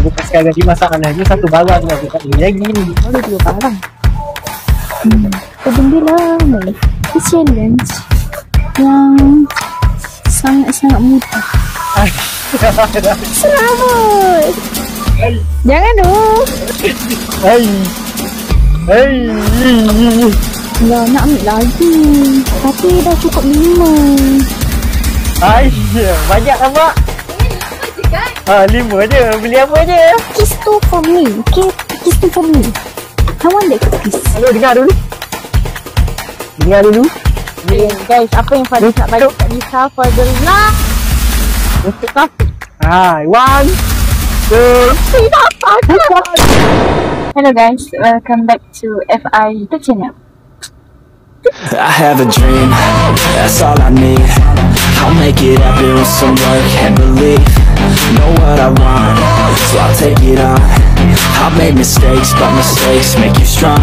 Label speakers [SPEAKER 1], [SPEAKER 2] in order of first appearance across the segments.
[SPEAKER 1] Bukan sekarang ni masalahnya satu barang lah dekat ni. Lagi ni.
[SPEAKER 2] Ada dua barang. Kebimbilan ni. Ini challenge yang sangat-sangat mudah. Selamat. Jangan dong.
[SPEAKER 1] Hai.
[SPEAKER 2] Ya, nak ambil lagi. Tapi dah cukup 5.
[SPEAKER 1] Hai. Banyak lah mak. 5 je. Beli apa je?
[SPEAKER 2] Kiss tu for me. Okay, kiss tu for me. I want that kiss.
[SPEAKER 1] Halo, dengar dulu.
[SPEAKER 2] Okay, guys, apa yang Fadil nak balik kat Lisa for the last untuk Taufik.
[SPEAKER 1] Hai, 1, 2,
[SPEAKER 2] Hello guys, welcome back to FI YouTube channel.
[SPEAKER 3] I have a dream, that's all I need. I'll make it happen with some work and belief. Know what I want, so I'll take it on. I've made mistakes, but mistakes make you strong.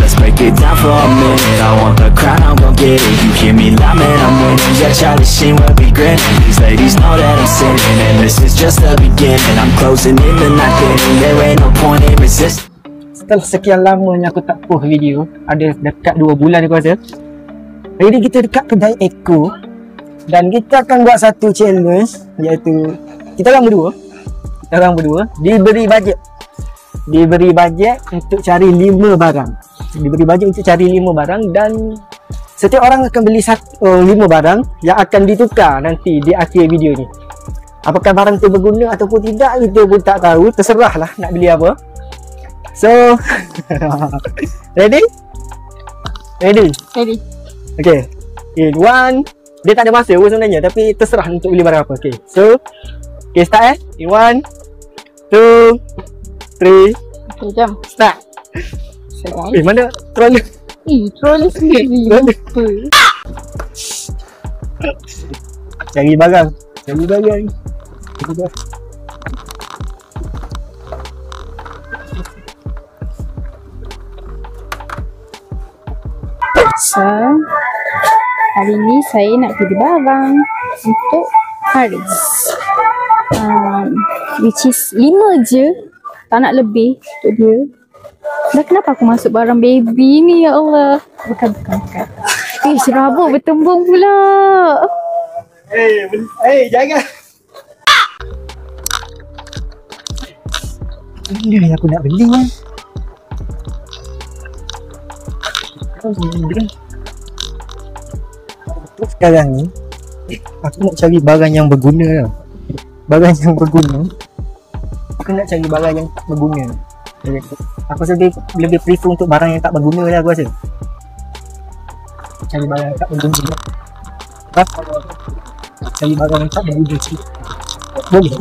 [SPEAKER 3] Let's break it down for a minute. I want the crown, I'm gon' get it. You hear me loud, man, I'm winning. Yeah, Charlie Sheen will be grinning. These ladies know that I'm sinning, and this is just the beginning. I'm closing in the night inning. There ain't no point in resisting.
[SPEAKER 1] Setelah sekian lamanya aku tak post video, ada dekat 2 bulan aku rasa. Hari ni kita dekat kedai Eko dan kita akan buat satu challenge, iaitu kita orang berdua diberi bajet untuk cari 5 barang. Dan setiap orang akan beli 5 barang yang akan ditukar nanti di akhir video ni. Apakah barang tu berguna ataupun tidak, kita pun tak tahu, terserahlah nak beli apa. So, ready? Okay, in 1, dia tak ada masa pun sebenarnya, tapi terserah untuk beli barang apa. Okay, so start in 1, 2, 3.
[SPEAKER 2] Okay, jom.
[SPEAKER 1] Start.
[SPEAKER 2] So guys,
[SPEAKER 1] Mana trolley?
[SPEAKER 2] trolley sendiri. Lupa.
[SPEAKER 1] Cari barang.
[SPEAKER 2] So, hari ni saya nak pilih barang untuk Haris, which is 5 je, tak nak lebih untuk dia. Dah kenapa aku masuk barang baby ni, ya Allah. Bukan. Serabut bertembung pula.
[SPEAKER 1] Jangan. Benda yang aku nak beli kan. Untuk sekarang ni aku nak cari barang yang berguna. Aku nak cari barang yang tak berguna. Aku rasa lebih prefer untuk barang yang tak berguna lah aku rasa. Cari barang yang tak berguna. Cari barang yang tak berguna sikit. Boleh?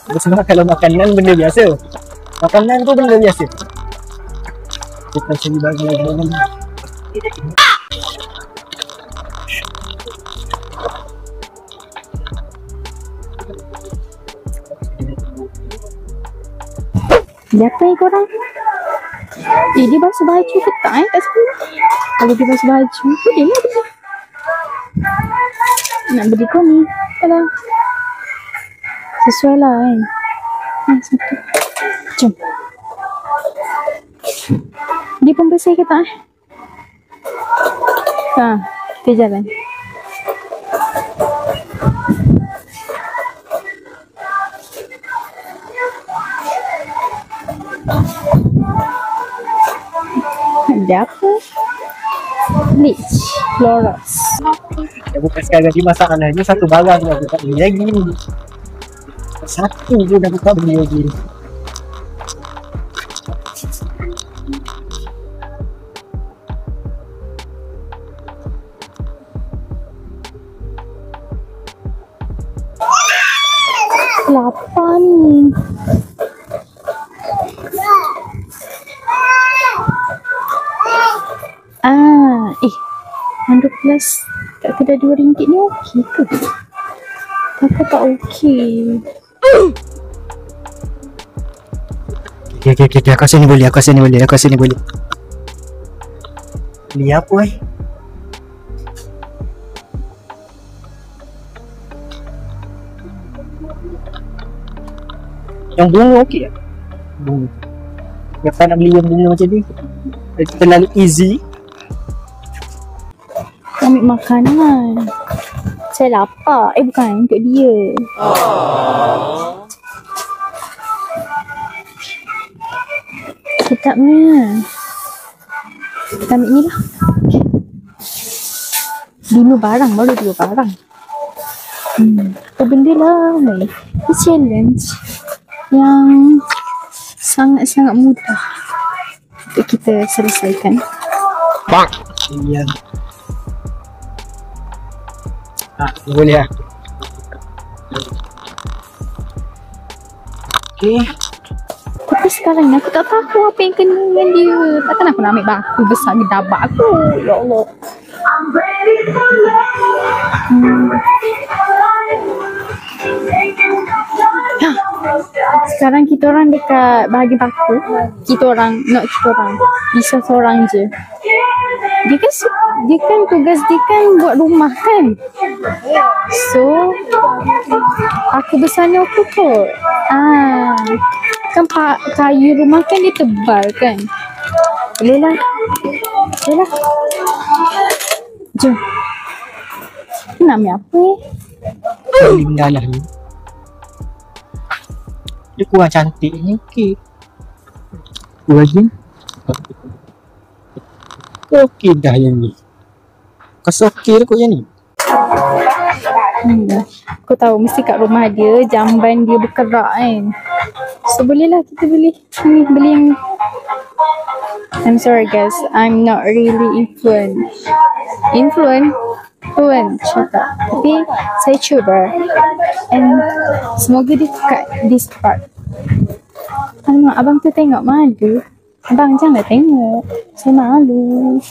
[SPEAKER 1] Sebab kalau makanan benda biasa. Makanan tu benda biasa. Kita cari barang yang berguna.
[SPEAKER 2] Dia apa ni korang? Dia basuh baju ke tak kat sekolah? Kalau dia basuh baju, boleh lah beli. Nak beli kau ni. Alah. Sesuai lah kan. Satu. Jom. Dia pun bersih ke tak? Kita jalan. Ada apa? Bleach Clorox.
[SPEAKER 1] Bukan sekarang ni masalahnya satu barang lah dekat ni. Lagi ni satu je dah buka beli lagi.
[SPEAKER 2] Kelapa ni. $100 kat kedai RM2 ni okey ke? Takut tak okey.
[SPEAKER 1] Okay, aku rasa ni boleh. Beli apa Yang bunga okey tak? Bunga. Kenapa nak beli yang bunga macam ni? Terlalu easy.
[SPEAKER 2] Ambil makanan. Saya lapar. Bukan, untuk dia. Kitabnya. Kita ambil ni lah. Okay. Dulu barang, baru dua barang. Apa benda lah ni? Ini challenge yang sangat-sangat mudah untuk kita selesaikan.
[SPEAKER 1] Ya. Boleh lah. Okay.
[SPEAKER 2] Tapi sekarang ni aku tak tahu apa yang kena dengan dia. Takkan aku nak ambil batu besar di dabak aku. Ya Allah. Sekarang kita orang dekat bahagian batu. Kita orang, Bisa seorang je. Dia kan tugas dia kan buat rumah kan. So aku bersama aku kot. Kan kayu rumah kan dia tebal kan. Boleh lah. Jom. Nak ambil apa ni?
[SPEAKER 1] Paling dalam ni. Dia kurang cantik ni. Okey. Kurang lagi. Okey dah yang ni. Kau okey kot yang ni.
[SPEAKER 2] Kau tahu mesti kat rumah dia jamban dia berkerak kan. So bolehlah kita beli yang I'm sorry guys, I'm not really influent cakap. Tapi saya cuba and semoga dia cut this part. Alamak, abang tu tengok malu. Abang jangan tengok, saya malu.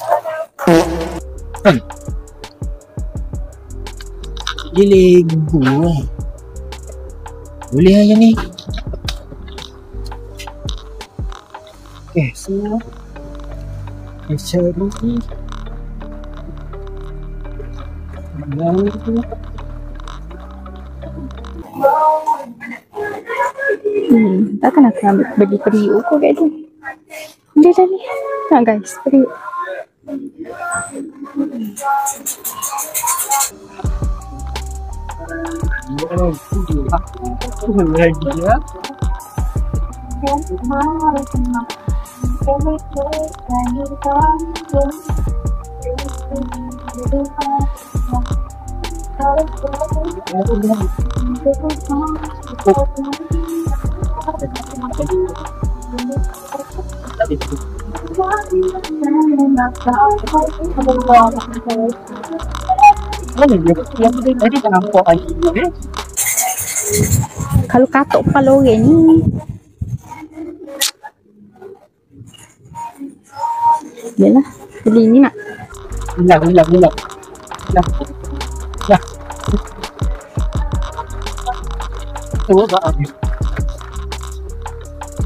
[SPEAKER 1] Dia Lego lah. Boleh lah yang ni. Okay, so Aisyah ni
[SPEAKER 2] takkan aku ambil beli periuk kot kat dia. Dia dah ni. Nak guys, periuk.
[SPEAKER 1] lagi ya.
[SPEAKER 2] Kalau katok kepala orang ni. Yalah, beli ni nak.
[SPEAKER 1] Hilang. Ya. Tu apa?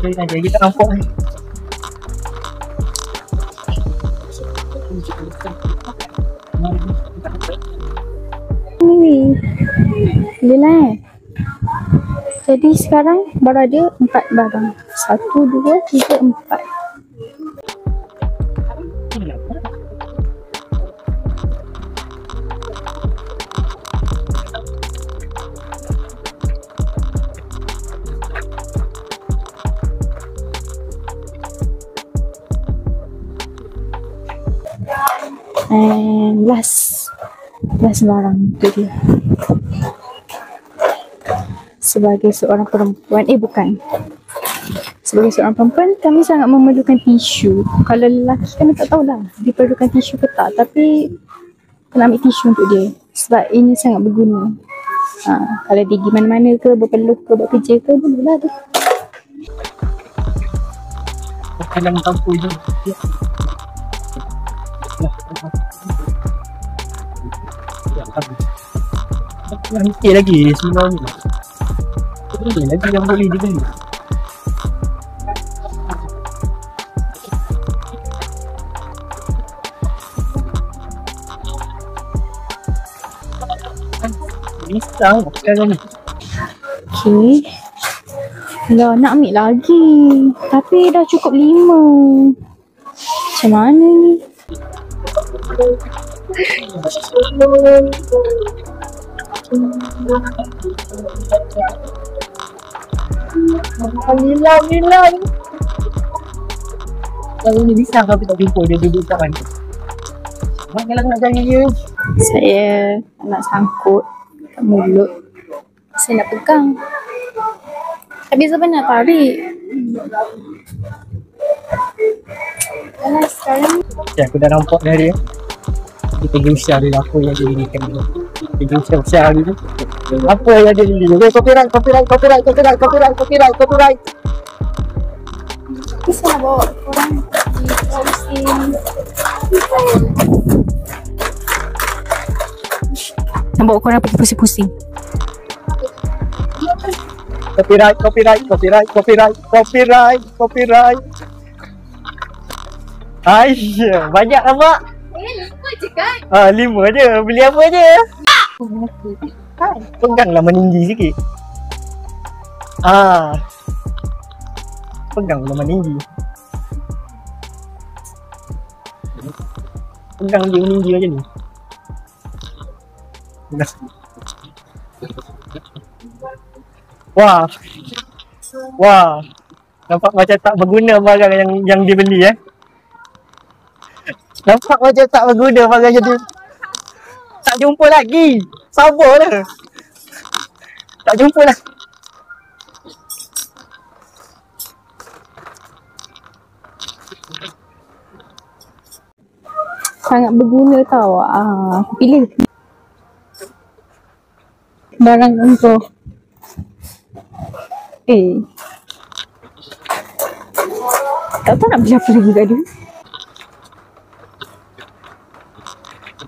[SPEAKER 1] Kita nampak ni.
[SPEAKER 2] Yalah. Jadi sekarang baru ada 4 barang. 1, 2, 3, 4. And last barang tu dia. Sebagai seorang perempuan, sebagai seorang perempuan, kami sangat memerlukan tisu. Kalau lelaki kami tak tahulah dia perlukan tisu ke tak, tapi kena ambil tisu untuk dia sebab ini sangat berguna. Kalau dia pergi mana-mana ke, berpeluh ke, buat kerja ke, bolehlah tu.
[SPEAKER 1] Dalam kampung je. Nanti lagi sebenarnya. Boleh lagi yang boleh dibeli. Bisa sekarang ni.
[SPEAKER 2] Okay. Lah, nak ambil lagi. Tapi dah cukup 5. Macam mana ni?
[SPEAKER 1] Alhamdulillah. Kalau ni bisa kalau kita jumpa dia duduk kat mana? Mana nak jaga dia?
[SPEAKER 2] Saya nak sangkut kat mulut. Saya nak pegang. Tapi siapa nak tarik? Alah, sekarang
[SPEAKER 1] Ya, aku dah nampak dah dia. Dia pergi usia dia apa yang dia dirikan dia. Pergi usia dia. Apa yang dia dirikan dia. Copyright.
[SPEAKER 2] bisa nak bawa korang di browsing. Nak bawa korang pergi pusing-pusing.
[SPEAKER 1] Copyright. Aisyah, banyak lah mak.
[SPEAKER 2] 5 je kan?
[SPEAKER 1] 5 je. Beli apa je? Peganglah meninggi sikit. Peganglah meninggi. Pegang dia meninggi macam ni. Wah. Nampak macam tak berguna barang yang dia beli Nampak macam tak berguna barang yang dia. Tak jumpa lagi. Sabarlah. Tak jumpa lah.
[SPEAKER 2] Sangat berguna tau. Aku pilih barang untuk tak tahu nak beli apa lagi kat dia.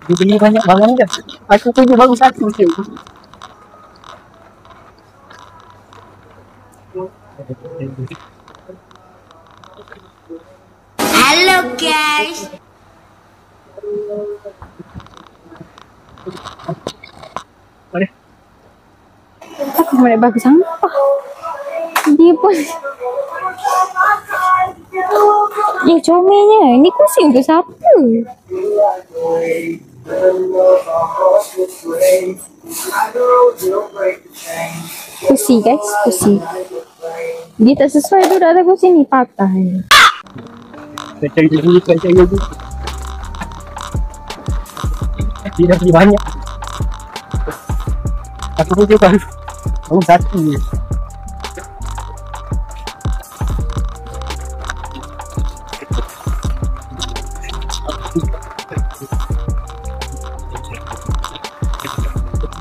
[SPEAKER 1] Dia beli banyak barang je. Aku punya baru satu je.
[SPEAKER 4] Hello guys.
[SPEAKER 1] Mana?
[SPEAKER 2] Aku nak bagi sampah. Dia pun comelnya. Ni kursi untuk siapa? Kursi guys, kursi. Dia tak sesuai tu dah kursi ni, patah ni.
[SPEAKER 1] Saya cari dulu. Dia dah beli banyak. Aku punya baru satu je.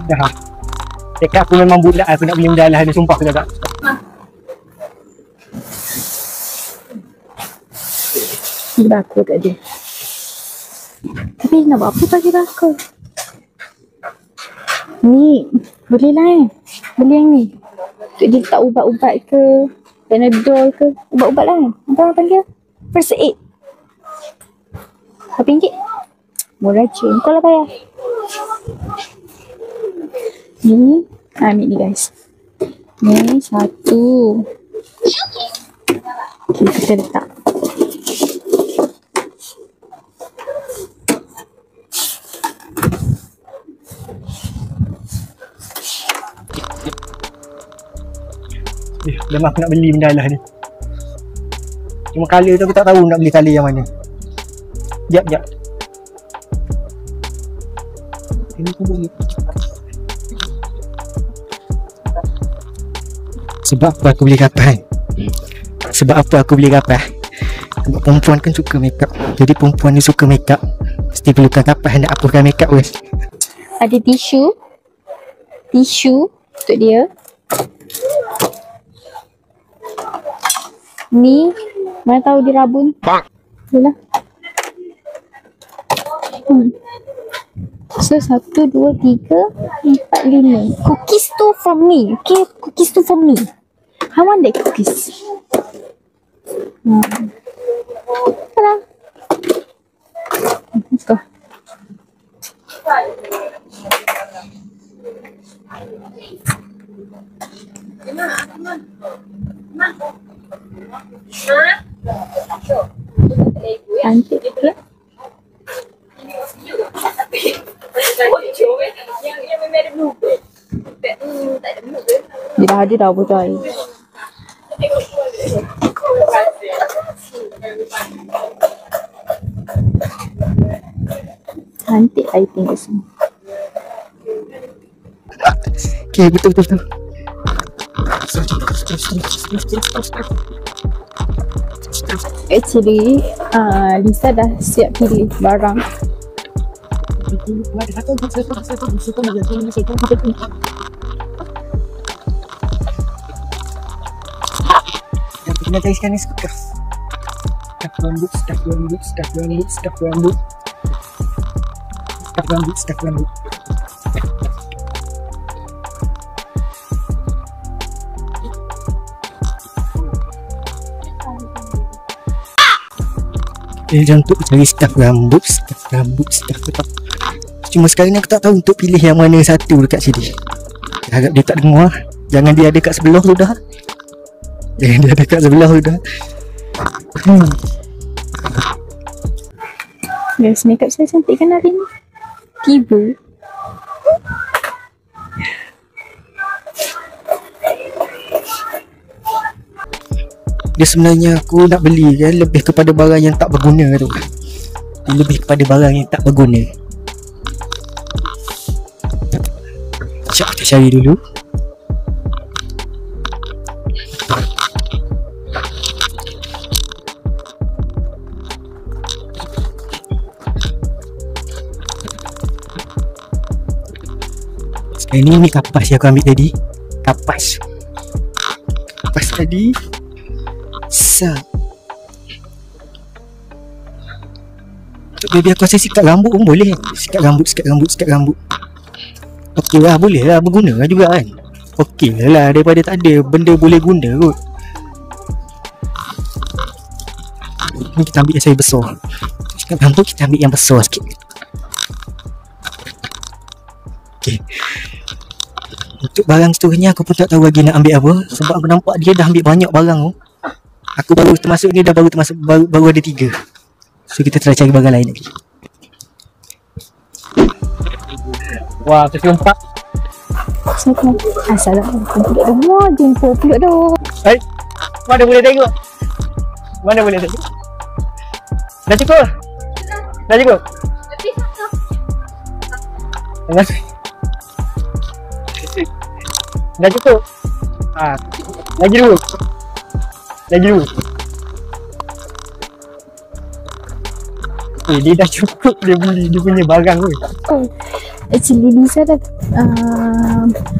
[SPEAKER 1] Dah. Cakap aku memang budak, aku nak beli mendalah ni, sumpah aku cakap.
[SPEAKER 2] Bakar kat dia. Tapi nak buat apa bagi bakar? Ni, boleh beli yang ni. Untuk dia letak ubat-ubat ke, Panadol ke, ubat-ubat lah kan. Apa orang panggil? First aid. Berapa ringgit? Murah je, kau lah bayar. Ni, ambil ni guys. Ni, satu. Okay, kita letak.
[SPEAKER 1] Lama aku nak beli mendalah ni. Cuma colour tu aku tak tahu nak beli colour yang mana. Jap. Ini pun boleh. Sebab apa aku beli kapas? Sebab apa aku beli kapas? Sebab perempuan kan suka makeup. Jadi perempuan ni suka makeup, mesti perlukan kapas nak hapuskan makeup wes.
[SPEAKER 2] Ada tisu untuk dia. Ni, mana tahu dia rabun. Itulah. So, 1, 2, 3, 4, 5. Cookies tu from me. Okay, cookies tu from me. I want that cookies. Tada. Let's go. Cantik pula. Dia dah betul. Cantik I think kat sini.
[SPEAKER 1] Okay, betul.
[SPEAKER 2] Actually, Lisa dah siap pilih barang.
[SPEAKER 1] Yang kita cari sekarang ni scarf. Scarf rambut. Untuk cari scarf rambut. Cuma sekarang ni aku tak tahu untuk pilih yang mana satu dekat sini. Harap dia tak dengar. Jangan dia ada kat sebelah tu dah.
[SPEAKER 2] Guys, makeup saya cantik kan hari ni? Tiba.
[SPEAKER 1] Dia sebenarnya aku nak beli kan lebih kepada barang yang tak berguna tu. Sekejap kita cari dulu. Sekarang ni kapas yang aku ambil tadi. Kapas tadi. Untuk baby aku rasa sikat rambut pun boleh. Sikat rambut. Okey lah, boleh lah, berguna lah juga kan. Okey lah daripada tak ada benda boleh guna kot. Ni kita ambil yang saya besar. Sikat rambut kita ambil yang besar sikit. Okey. Untuk barang seterusnya aku pun tak tahu lagi nak ambil apa. Sebab aku nampak dia dah ambil banyak barang tu. Aku baru termasuk ni dah baru ada 3. So kita try cari barang lain lagi. Wah, terkelempak.
[SPEAKER 2] Assalamualaikum pula dah. Wah, jumpa pula dah.
[SPEAKER 1] Hai. Mana boleh tengok? Dah cukup? Dah cukup? Lagi dulu. Dia dah cukup dia beli dia punya barang tu.
[SPEAKER 2] Oh, actually Lisa dah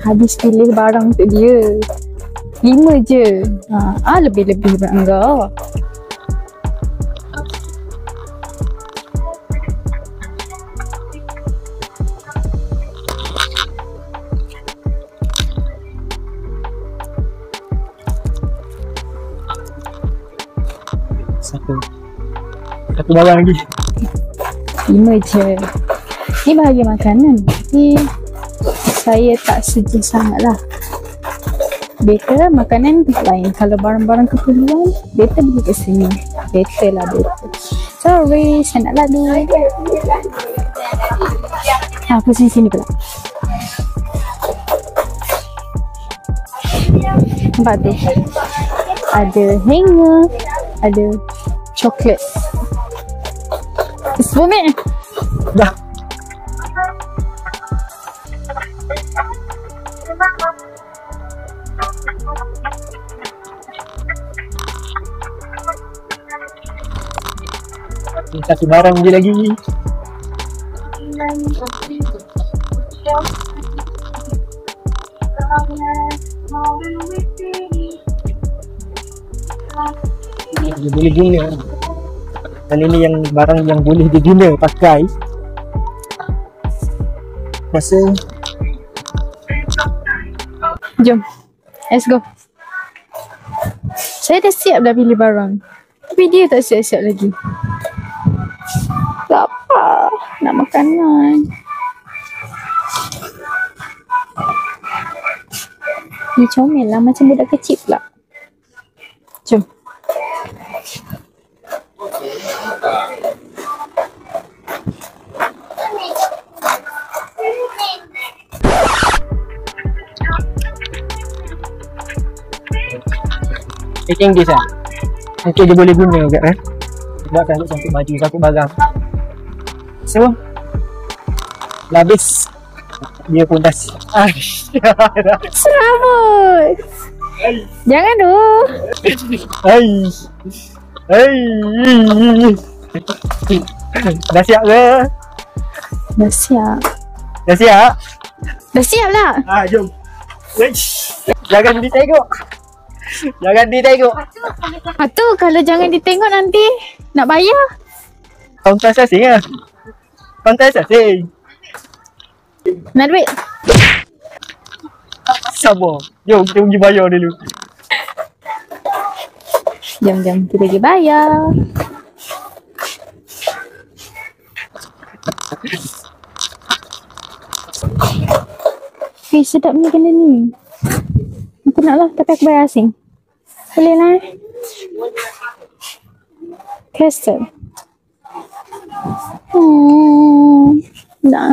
[SPEAKER 2] habis pilih barang untuk dia. 5 je. Lebih-lebih bangga.
[SPEAKER 1] Satu barang lagi.
[SPEAKER 2] 5 je. Ni bahagian makanan. Tapi saya tak sejuk sangat lah. Better makanan tempat lain. Kalau barang-barang keperluan, better pergi ke sini. Better. Sorry, saya nak lalu. Aku sini pula. Nampak tu? Ada hanger, ada coklat. It's for me.
[SPEAKER 1] Dah. Satu barang je lagi. Dia boleh guna. Kali ni yang barang yang boleh diguna pakai. Rasa
[SPEAKER 2] Jom, let's go. Saya dah siap dah pilih barang, tapi dia tak siap-siap lagi. Lapar, nak makanan. Dia comel lah macam budak kecil pula.
[SPEAKER 1] Packing this lah. Mungkin dia boleh guna juga buat cantik-cantik baju, cantik barang. So dah habis. Dia pun dah
[SPEAKER 2] Serabut. Jangan tu.
[SPEAKER 1] Hai. Dah siap ke?
[SPEAKER 2] Dah siap.
[SPEAKER 1] Dah siap?
[SPEAKER 2] Dah siap lah.
[SPEAKER 1] Jom. Jangan ditengok. Jangan ditengok.
[SPEAKER 2] Tu kalau jangan ditengok nanti nak bayar.
[SPEAKER 1] Kontes asing lah. Kontes asing.
[SPEAKER 2] Nak duit?
[SPEAKER 1] Sabar. Jom kita pergi bayar dulu.
[SPEAKER 2] Jom kita pergi bayar. Sedap ni kena ni. Aku nak lah tapi aku bayar asing. Boleh lah. Castle. Dah.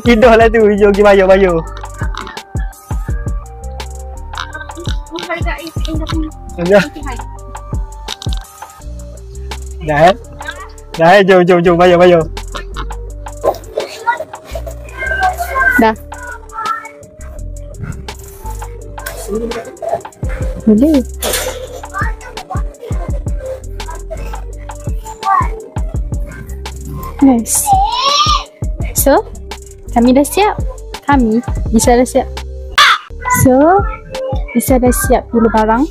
[SPEAKER 1] Indah lah tu. Jom pergi bayar. Dah jom bayar.
[SPEAKER 2] Dah. Boleh. Nice. So, kami dah siap. Bisa dah siap. So, Bisa dah siap dulu barang.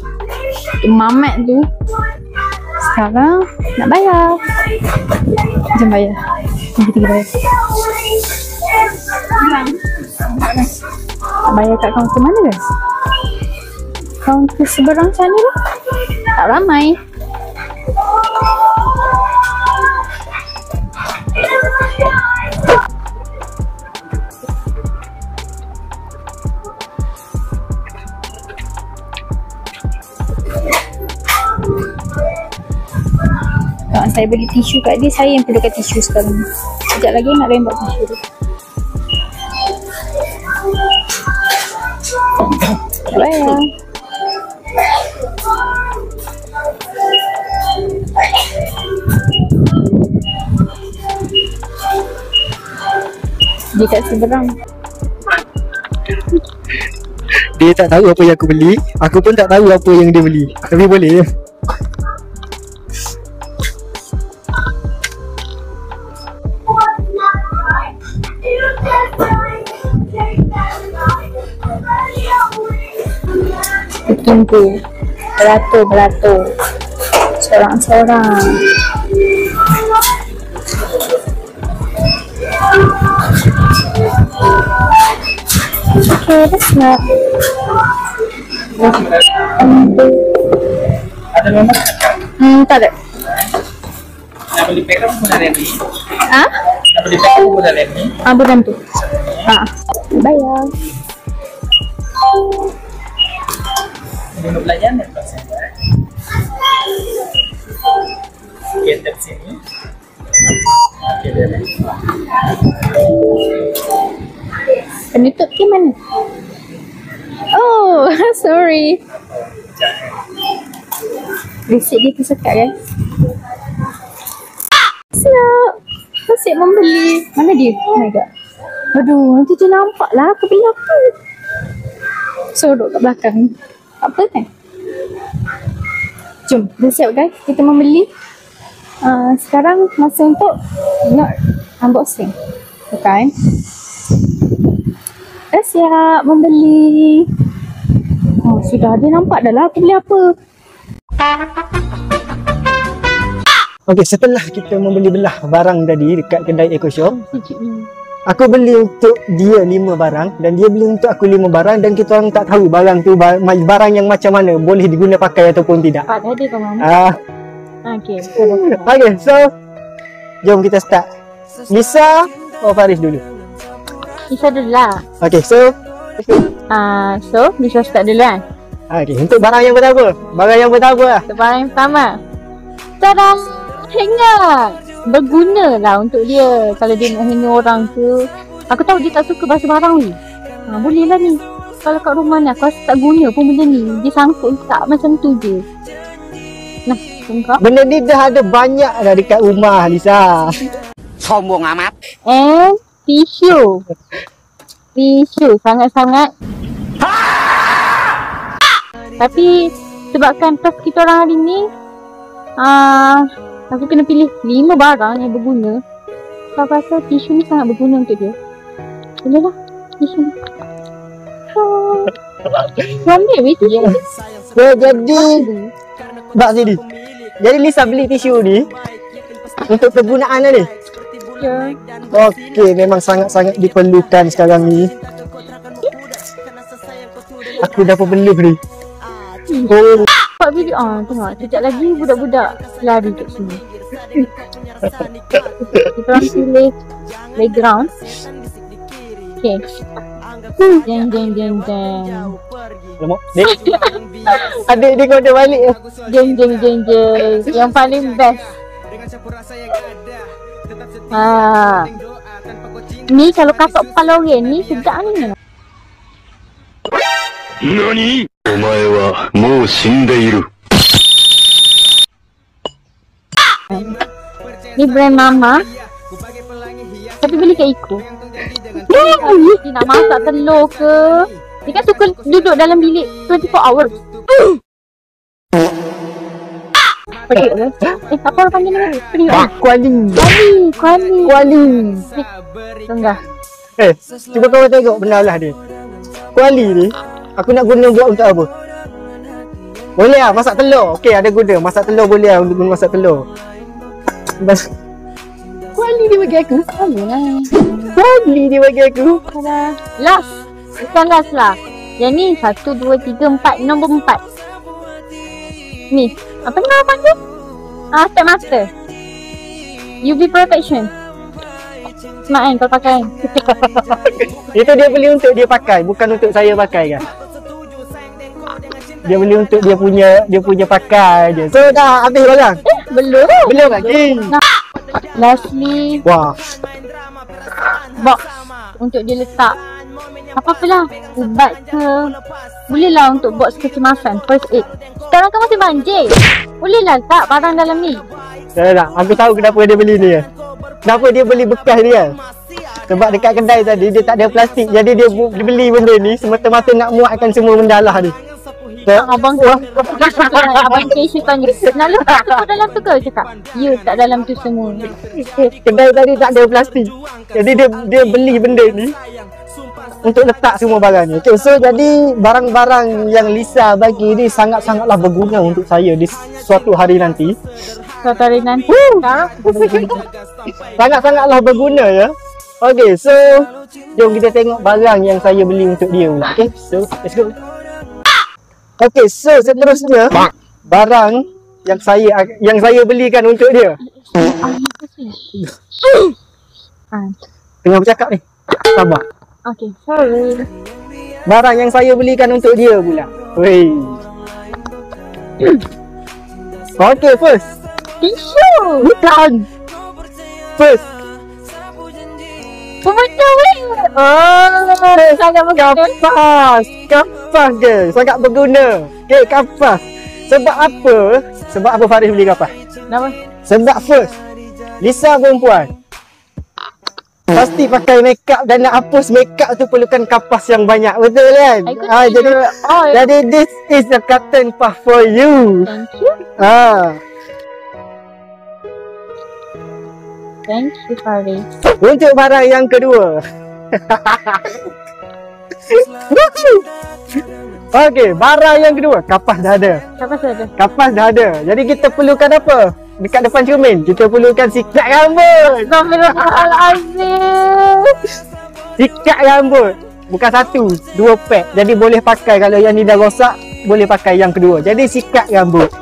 [SPEAKER 2] Mamat tu. Sekarang nak bayar. Jom bayar. Kita bayar. Nak bayar kat kaunter mana ke? Kaunter seberang sana lah. Tak ramai. Saya beli tisu kat dia, saya yang perlukan tisu sekarang. Sekejap lagi nak rembak tisu tu. Bayar. Dia kat seberang.
[SPEAKER 1] Dia tak tahu apa yang aku beli. Aku pun tak tahu apa yang dia beli. Tapi boleh je.
[SPEAKER 2] Tunggu beratur seorang-seorang. Okay, that's not.
[SPEAKER 1] Ada nombor?
[SPEAKER 2] Tak ada.
[SPEAKER 1] Nak beli pack apa dah ready?
[SPEAKER 2] Ah?
[SPEAKER 1] Nak beli pack apa dah ready?
[SPEAKER 2] Bukan tu. Bayar.
[SPEAKER 1] Untuk belajar dan pasal. Kita sini. Okey dah.
[SPEAKER 2] Penutup ke mana? Oh, sorry. Resit dia tersekat guys. Siap. Resit membeli. Mana dia? Oh my god. Aduh, nanti dia nampak lah aku beli apa. Sorok kat belakang. Apa kan? Jom, dah siap guys. Kita membeli. Sekarang masa untuk nak unboxing. Bukan? Dah siap membeli. Oh, sudah. Dia nampak dah lah aku beli apa.
[SPEAKER 1] Okey, setelah kita membeli belah barang tadi dekat kedai Eco Shop, aku beli untuk dia 5 barang dan dia beli untuk aku 5 barang dan kita orang tak tahu barang tu barang yang macam mana, boleh diguna pakai ataupun tidak.
[SPEAKER 2] Dah dia kau mana? Okay.
[SPEAKER 1] Okay, so Jom kita start. Lisa atau Faris dulu?
[SPEAKER 2] Lisa dulu lah.
[SPEAKER 1] Okay, so
[SPEAKER 2] So Lisa start dulu kan.
[SPEAKER 1] okay, untuk barang yang pertama. Barang yang pertama lah.
[SPEAKER 2] Untuk barang yang pertama. Tada! Hanger! Berguna lah untuk dia. Kalau dia nak hanger orang tu. Aku tahu dia tak suka basuh barang ni. Boleh lah ni. Kalau kat rumah ni aku rasa tak guna pun benda ni. Dia sangkut tak macam tu je. Nah, tengok.
[SPEAKER 1] Benda ni dah ada banyak dah dekat rumah, Lisa.
[SPEAKER 4] Sombong amat.
[SPEAKER 2] And tisu. Tisu sangat-sangat. Tapi sebabkan tas kita orang hari ni, aku kena pilih 5 barang yang berguna. Aku rasa tisu ni sangat berguna untuk dia. Bolehlah tisu ni. Ambil weh tisu ni.
[SPEAKER 1] So, jadi bak sini. Jadi Lisa beli tisu ni untuk kegunaan ni.
[SPEAKER 2] Ya.
[SPEAKER 1] Okey, memang sangat-sangat diperlukan sekarang ni. Aku dah berbeluh ni. Oh,
[SPEAKER 2] Buat video, tengok. Sekejap lagi budak-budak lari kat sini. Kita orang pilih playground. Okay. Jeng jeng jeng jeng.
[SPEAKER 1] lemak. Dek. Adik dia kena balik.
[SPEAKER 2] Jeng jeng jeng jeng. Yang paling best. Ni kalau kasut kepala orang ni sedap ni.
[SPEAKER 3] NANI?! お前はもう死んでいる。
[SPEAKER 2] Ni brand Mama. Tapi beli kat Iko. Dia nak masak telur ke? Dia kan suka duduk dalam bilik 24 hours. Pedik ke? Apa orang panggil ni? Pedik ke?
[SPEAKER 1] Kuali.
[SPEAKER 2] Kuali. Tengah.
[SPEAKER 1] Cuba kau tengok benda lah dia. Kuali ni aku nak guna buat untuk apa? Boleh lah masak telur. Okey, ada guna. Masak telur boleh lah untuk guna masak telur. Bas. Kuali dia bagi aku. Kuali dia bagi aku.
[SPEAKER 2] Last. Bukan last lah. Yang ni 1, 2, 3, 4. Nombor 4. Ni. Apa nama panggil? Step Master. UV Protection. Smart kan kalau pakai.
[SPEAKER 1] Itu dia beli untuk dia pakai, bukan untuk saya pakai kan. Dia beli untuk dia punya pakai je. So dah habis barang?
[SPEAKER 2] Belum.
[SPEAKER 1] Belum lagi.
[SPEAKER 2] Lastly,
[SPEAKER 1] Wah.
[SPEAKER 2] box untuk dia letak apa-apalah, ubat ke. Bolehlah untuk box kecemasan, first aid. Sekarang kan masih banjir. Bolehlah letak barang dalam ni.
[SPEAKER 1] Tak, aku tahu kenapa dia beli ni kan. Kenapa dia beli bekas ni kan. Sebab dekat kedai tadi dia tak ada plastik. Jadi dia beli benda ni semata-mata nak muatkan semua benda lah ni.
[SPEAKER 2] Abang Abang Keisha tanya, nak letak tu dalam tu ke? Cakap, ya tak dalam tu semua.
[SPEAKER 1] Kedai tadi tak ada plastik. Jadi dia beli benda ni untuk letak semua barang ni. Okay, so jadi barang-barang yang Lisa bagi ni sangat-sangatlah berguna untuk saya di suatu hari nanti.
[SPEAKER 2] Suatu hari nanti.
[SPEAKER 1] Sangat-sangatlah berguna ya. Okay, so jom kita tengok barang yang saya beli untuk dia pula. Okay, so let's go. Okay, so seterusnya barang yang saya belikan untuk dia. Tengah bercakap ni. Sabar.
[SPEAKER 2] Okay, sorry.
[SPEAKER 1] Barang yang saya belikan untuk dia pula. Wey. Okay, first.
[SPEAKER 2] Tisu.
[SPEAKER 1] Bukan. First.
[SPEAKER 2] Pemecah weh. Sangat berguna.
[SPEAKER 1] Kapas je. Sangat berguna. Okay, kapas. Sebab apa? Sebab apa Faris beli kapas?
[SPEAKER 2] Kenapa?
[SPEAKER 1] Sebab first, Lisa perempuan pasti pakai makeup dan nak hapus makeup tu perlukan kapas yang banyak. Betul kan? Jadi this is the cotton puff for you.
[SPEAKER 2] Thank you. Thank you, Faris.
[SPEAKER 1] Untuk barang yang kedua. Okey, barang yang kedua. Kapas dah ada. Kapas dah ada. Jadi kita perlukan apa? Dekat depan cermin, kita perlukan sikat rambut.
[SPEAKER 2] Astagfirullahalazim.
[SPEAKER 1] Sikat rambut. Bukan 1, 2 pack. Jadi boleh pakai kalau yang ni dah rosak, boleh pakai yang kedua. Jadi sikat rambut.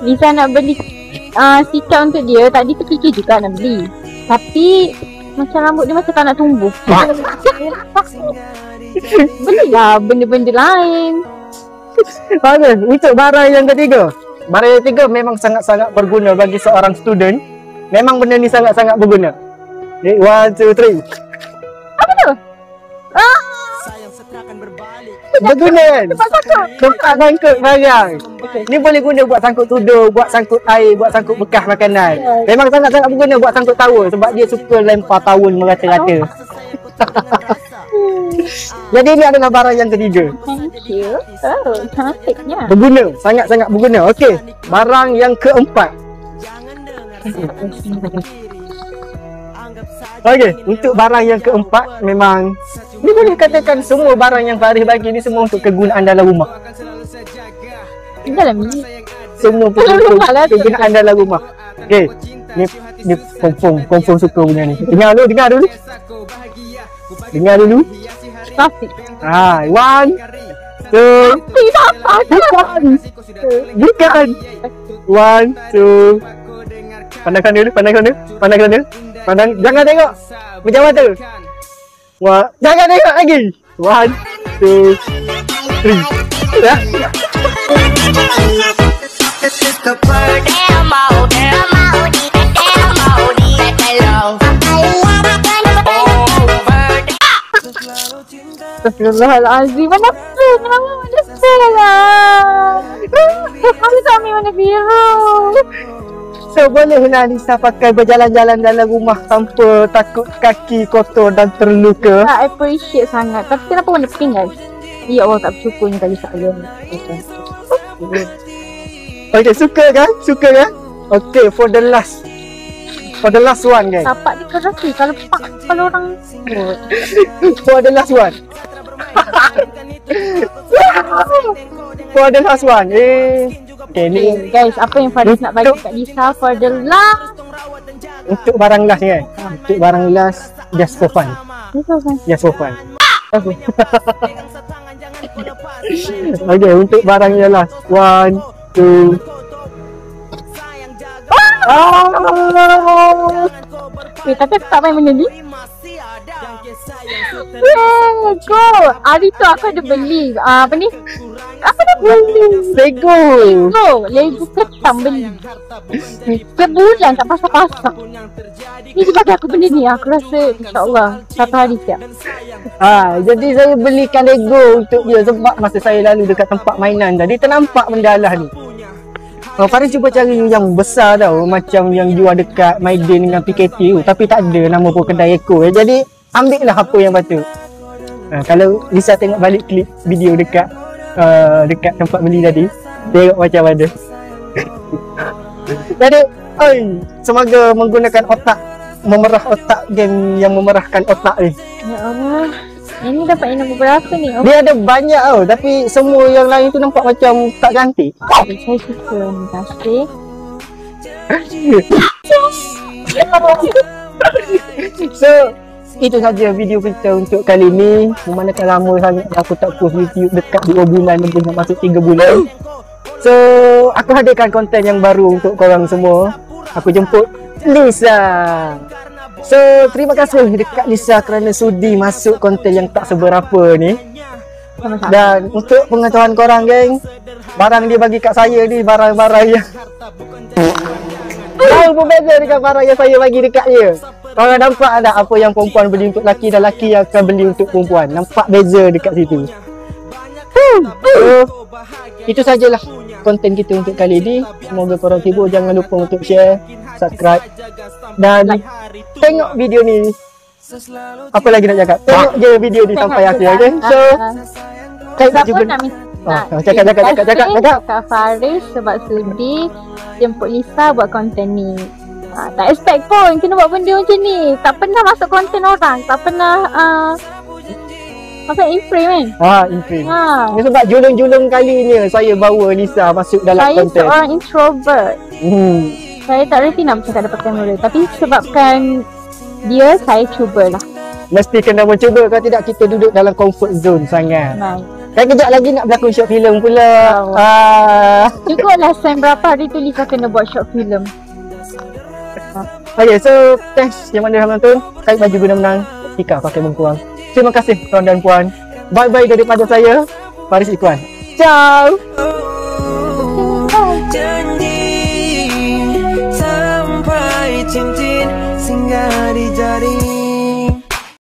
[SPEAKER 2] Lisa nak beli sikat untuk dia. Tadi terfikir juga nak beli. Tapi macam rambut dia macam tak nak tumbuh. Belilah benda-benda lain.
[SPEAKER 1] Bagus. Untuk barang yang ketiga. Barang yang ketiga memang sangat-sangat berguna bagi seorang student. Memang benda ni sangat-sangat berguna. Okay, 1, 2, 3.
[SPEAKER 2] Apa tu?
[SPEAKER 1] Berguna kan? Tempat sangkut barang. Ni boleh guna buat sangkut tudung, buat sangkut air, buat sangkut bekas makanan. Memang sangat-sangat berguna buat sangkut towel sebab dia suka lempar towel merata-rata. Jadi ini adalah barang yang ketiga.
[SPEAKER 2] Thank you. Oh, cantiknya.
[SPEAKER 1] Berguna, sangat-sangat berguna. Okey, barang yang keempat. Okey, untuk barang yang keempat memang ni boleh katakan semua barang yang Faris bagi ni semua untuk kegunaan dalam rumah.
[SPEAKER 2] Dalam ni.
[SPEAKER 1] Semua pun
[SPEAKER 2] Dalam
[SPEAKER 1] untuk
[SPEAKER 2] rumah lah tu.
[SPEAKER 1] kegunaan dalam rumah. Okey, ni confirm suka punya ni. Dengar dulu. Dengar dulu.
[SPEAKER 2] Plastik.
[SPEAKER 1] 1, 2, bukan. 1, 2. Pandangkan dulu. Pandang, jangan tengok. Pejam mata. Jangan tengok lagi. 1, 2, 3. Ya.
[SPEAKER 2] Astagfirullahalazim. Mana spray? Kenapa mana spray lah? Aku tak ambil warna biru.
[SPEAKER 1] So bolehlah Nisa pakai berjalan-jalan dalam rumah tanpa takut kaki kotor dan terluka.
[SPEAKER 2] Tak appreciate sangat. Tapi kenapa warna pink guys? Ya Allah, tak bersyukurnya kali saya.
[SPEAKER 1] Okay, suka kan? Okay, for the last one guys.
[SPEAKER 2] Tapak dia keras ni. Kalau orang
[SPEAKER 1] For the last one. For the last one. Okay, ni
[SPEAKER 2] guys, apa yang Faris nak bagi kat Lisa for the last.
[SPEAKER 1] untuk barang last ni kan. Untuk barang last just for fun. Just for fun. Okay, untuk barang yang last. 1, 2.
[SPEAKER 2] Tapi aku tak main benda ni. Go! Hari tu aku ada beli apa ni? Apa dah beli?
[SPEAKER 1] Lego.
[SPEAKER 2] Lego ketam beli. Sebulan tak pasang-pasang. Ni sebab aku beli ni. Aku rasa insyaAllah satu hari siap.
[SPEAKER 1] Jadi saya belikan Lego untuk dia sebab masa saya lalu dekat tempat mainan tadi ternampak benda lah ni. Faris cuba cari yang besar tau, macam yang jual dekat Maiden dengan PKT tu, tapi tak ada nama pun kedai Eko. Jadi ambil lah apa yang patut. Kalau Lisa tengok balik klip video dekat tempat beli tadi, tengok macam mana. Jadi semoga menggunakan otak, memerah otak game yang memerahkan otak ni.
[SPEAKER 2] Ya Allah, ini dapat yang nombor berapa ni?
[SPEAKER 1] Dia ada banyak tau, tapi semua yang lain tu nampak macam tak cantik.
[SPEAKER 2] Saya suka ni plastik.
[SPEAKER 1] So itu saja video kita untuk kali ni. Memandangkan lama sangat aku tak post YouTube, dekat 2 bulan lebih, nak masuk 3 bulan. So aku hadirkan konten yang baru untuk korang semua. Aku jemput Lisa. So terima kasih dekat Lisa kerana sudi masuk konten yang tak seberapa ni. Dan untuk pengetahuan korang geng, barang dia bagi kat saya ni barang-barang yang tahu pun beza dengan barang yang saya bagi dekat dia. Korang nampak tak apa yang perempuan beli untuk lelaki dan lelaki yang akan beli untuk perempuan? Nampak beza dekat situ. So itu sajalah konten kita untuk kali ni. Semoga korang terhibur. Jangan lupa untuk share, subscribe dan tengok video ni. Apa lagi nak cakap? Tengok je video ni sampai akhir, okay? So saya juga cakap.
[SPEAKER 2] Kak Faris sebab sudi jemput Lisa buat konten ni. Tak expect pun kena buat benda macam ni. Tak pernah masuk konten orang. Tak pernah apa in-frame kan?
[SPEAKER 1] In-frame. Ni sebab julung-julung kali ni saya bawa Lisa masuk dalam
[SPEAKER 2] saya
[SPEAKER 1] konten.
[SPEAKER 2] Saya seorang introvert. Saya tak reti nak bercakap depan kamera. Tapi sebabkan dia, saya cubalah.
[SPEAKER 1] Mesti kena mencuba, kalau tidak kita duduk dalam comfort zone sangat. Kan kejap lagi nak berlakon short film pula.
[SPEAKER 2] Cukuplah sen berapa hari tu Lisa kena buat short film.
[SPEAKER 1] Okay, so thanks yang mana menonton. Kait baju guna menang, Ika pakai bengkuang. Terima kasih tuan dan puan. Bye-bye daripada saya, Faris Ikhwan. Ciao.
[SPEAKER 5] Turn